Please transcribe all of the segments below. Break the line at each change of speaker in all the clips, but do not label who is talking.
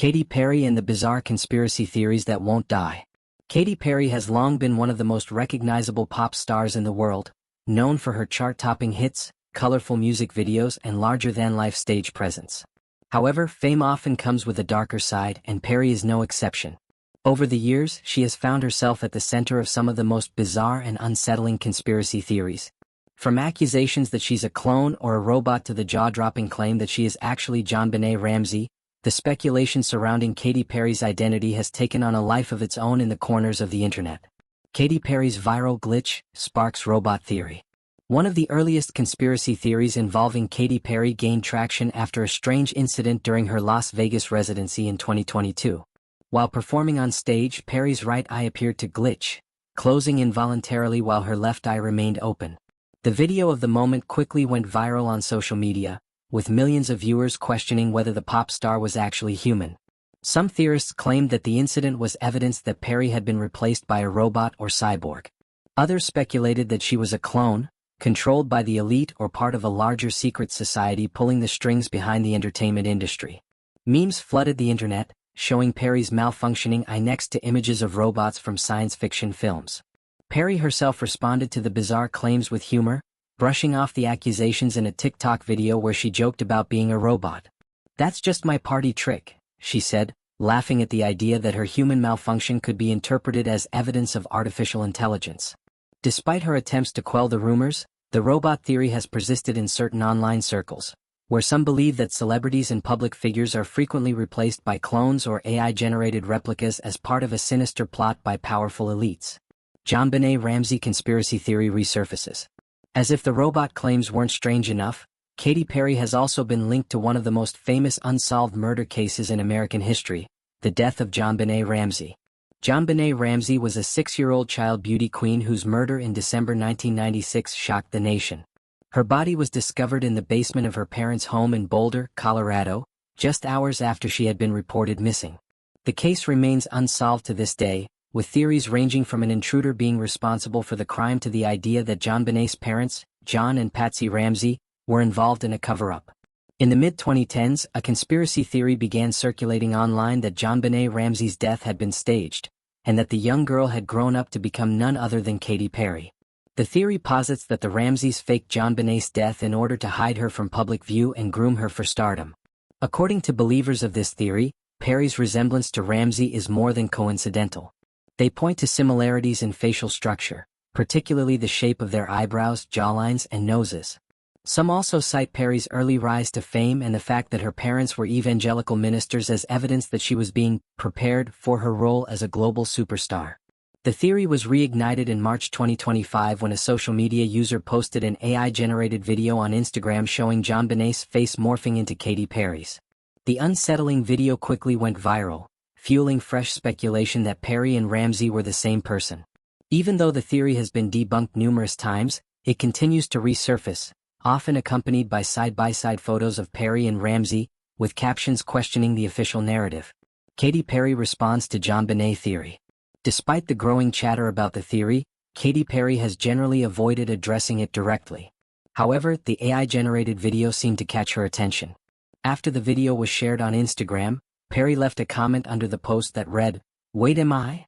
Katy Perry and the bizarre conspiracy theories that won't die. Katy Perry has long been one of the most recognizable pop stars in the world, known for her chart-topping hits, colorful music videos, and larger-than-life stage presence. However, fame often comes with a darker side, and Perry is no exception. Over the years, she has found herself at the center of some of the most bizarre and unsettling conspiracy theories. From accusations that she's a clone or a robot to the jaw-dropping claim that she is actually JonBenét Ramsey, the speculation surrounding Katy Perry's identity has taken on a life of its own in the corners of the internet. Katy Perry's viral glitch sparks robot theory. One of the earliest conspiracy theories involving Katy Perry gained traction after a strange incident during her Las Vegas residency in 2022. While performing on stage, Perry's right eye appeared to glitch, closing involuntarily while her left eye remained open. The video of the moment quickly went viral on social media, with millions of viewers questioning whether the pop star was actually human. Some theorists claimed that the incident was evidence that Perry had been replaced by a robot or cyborg. Others speculated that she was a clone, controlled by the elite or part of a larger secret society pulling the strings behind the entertainment industry. Memes flooded the internet, showing Perry's malfunctioning eye next to images of robots from science fiction films. Perry herself responded to the bizarre claims with humor, brushing off the accusations in a TikTok video where she joked about being a robot. "That's just my party trick," she said, laughing at the idea that her human malfunction could be interpreted as evidence of artificial intelligence. Despite her attempts to quell the rumors, the robot theory has persisted in certain online circles, where some believe that celebrities and public figures are frequently replaced by clones or AI-generated replicas as part of a sinister plot by powerful elites. JonBenét Ramsey conspiracy theory resurfaces. As if the robot claims weren't strange enough, Katy Perry has also been linked to one of the most famous unsolved murder cases in American history, the death of JonBenét Ramsey. JonBenét Ramsey was a 6-year-old child beauty queen whose murder in December 1996 shocked the nation. Her body was discovered in the basement of her parents' home in Boulder, Colorado, just hours after she had been reported missing. The case remains unsolved to this day, with theories ranging from an intruder being responsible for the crime to the idea that JonBenét's parents, John and Patsy Ramsey, were involved in a cover-up. In the mid-2010s, a conspiracy theory began circulating online that JonBenét Ramsey's death had been staged, and that the young girl had grown up to become none other than Katy Perry. The theory posits that the Ramseys faked JonBenét's death in order to hide her from public view and groom her for stardom. According to believers of this theory, Perry's resemblance to Ramsey is more than coincidental. They point to similarities in facial structure, particularly the shape of their eyebrows, jawlines, and noses. Some also cite Perry's early rise to fame and the fact that her parents were evangelical ministers as evidence that she was being prepared for her role as a global superstar. The theory was reignited in March 2025 when a social media user posted an AI-generated video on Instagram showing JonBenét's face morphing into Katy Perry's. The unsettling video quickly went viral, fueling fresh speculation that Perry and Ramsey were the same person. Even though the theory has been debunked numerous times, it continues to resurface, often accompanied by side-by-side photos of Perry and Ramsey, with captions questioning the official narrative. Katy Perry responds to JonBenét theory. Despite the growing chatter about the theory, Katy Perry has generally avoided addressing it directly. However, the AI-generated video seemed to catch her attention. After the video was shared on Instagram, Perry left a comment under the post that read, "Wait, am I?"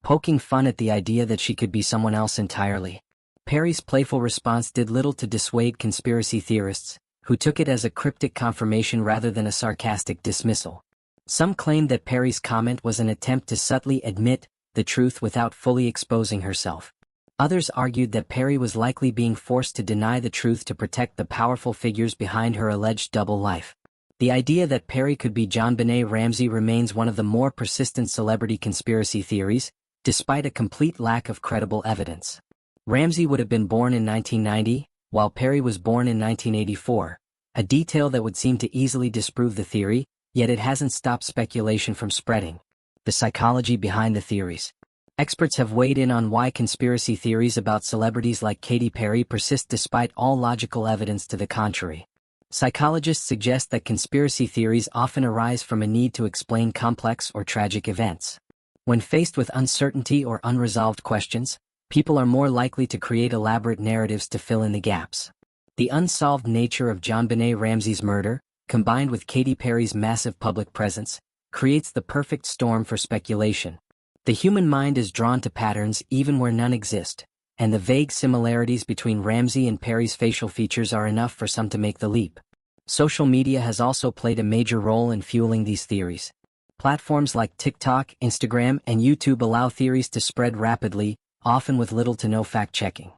poking fun at the idea that she could be someone else entirely. Perry's playful response did little to dissuade conspiracy theorists, who took it as a cryptic confirmation rather than a sarcastic dismissal. Some claimed that Perry's comment was an attempt to subtly admit the truth without fully exposing herself. Others argued that Perry was likely being forced to deny the truth to protect the powerful figures behind her alleged double life. The idea that Perry could be JonBenét Ramsey remains one of the more persistent celebrity conspiracy theories, despite a complete lack of credible evidence. Ramsey would have been born in 1990, while Perry was born in 1984, a detail that would seem to easily disprove the theory, yet it hasn't stopped speculation from spreading. The psychology behind the theories. Experts have weighed in on why conspiracy theories about celebrities like Katy Perry persist despite all logical evidence to the contrary. Psychologists suggest that conspiracy theories often arise from a need to explain complex or tragic events. When faced with uncertainty or unresolved questions, people are more likely to create elaborate narratives to fill in the gaps. The unsolved nature of JonBenét Ramsey's murder, combined with Katy Perry's massive public presence, creates the perfect storm for speculation. The human mind is drawn to patterns even where none exist, and the vague similarities between Ramsey and Perry's facial features are enough for some to make the leap. Social media has also played a major role in fueling these theories. Platforms like TikTok, Instagram, and YouTube allow theories to spread rapidly, often with little to no fact-checking.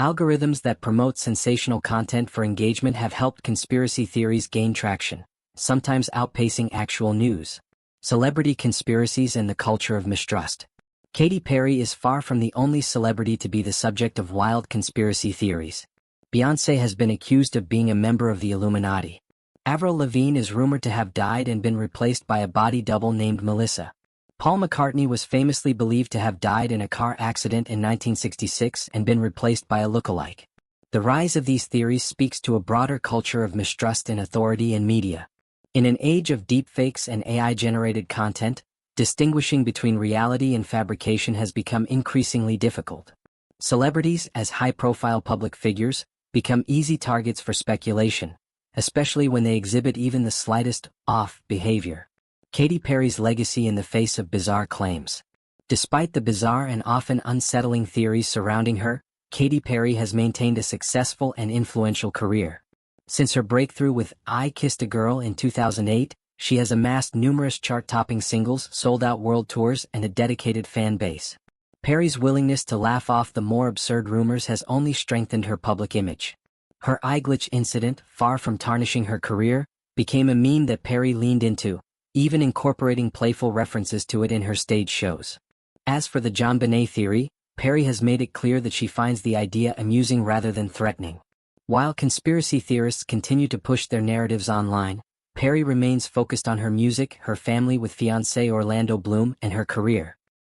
Algorithms that promote sensational content for engagement have helped conspiracy theories gain traction, sometimes outpacing actual news. Celebrity conspiracies and the culture of mistrust. Katy Perry is far from the only celebrity to be the subject of wild conspiracy theories. Beyoncé has been accused of being a member of the Illuminati. Avril Lavigne is rumored to have died and been replaced by a body double named Melissa. Paul McCartney was famously believed to have died in a car accident in 1966 and been replaced by a lookalike. The rise of these theories speaks to a broader culture of mistrust in authority and media. In an age of deepfakes and AI-generated content, distinguishing between reality and fabrication has become increasingly difficult. Celebrities, as high-profile public figures, become easy targets for speculation, especially when they exhibit even the slightest off behavior. Katy Perry's legacy in the face of bizarre claims. Despite the bizarre and often unsettling theories surrounding her, Katy Perry has maintained a successful and influential career. Since her breakthrough with I Kissed a Girl in 2008, she has amassed numerous chart-topping singles, sold-out world tours, and a dedicated fan base. Perry's willingness to laugh off the more absurd rumors has only strengthened her public image. Her eye glitch incident, far from tarnishing her career, became a meme that Perry leaned into, even incorporating playful references to it in her stage shows. As for the JonBenét theory, Perry has made it clear that she finds the idea amusing rather than threatening. While conspiracy theorists continue to push their narratives online, Perry remains focused on her music, her family with fiancé Orlando Bloom, and her career.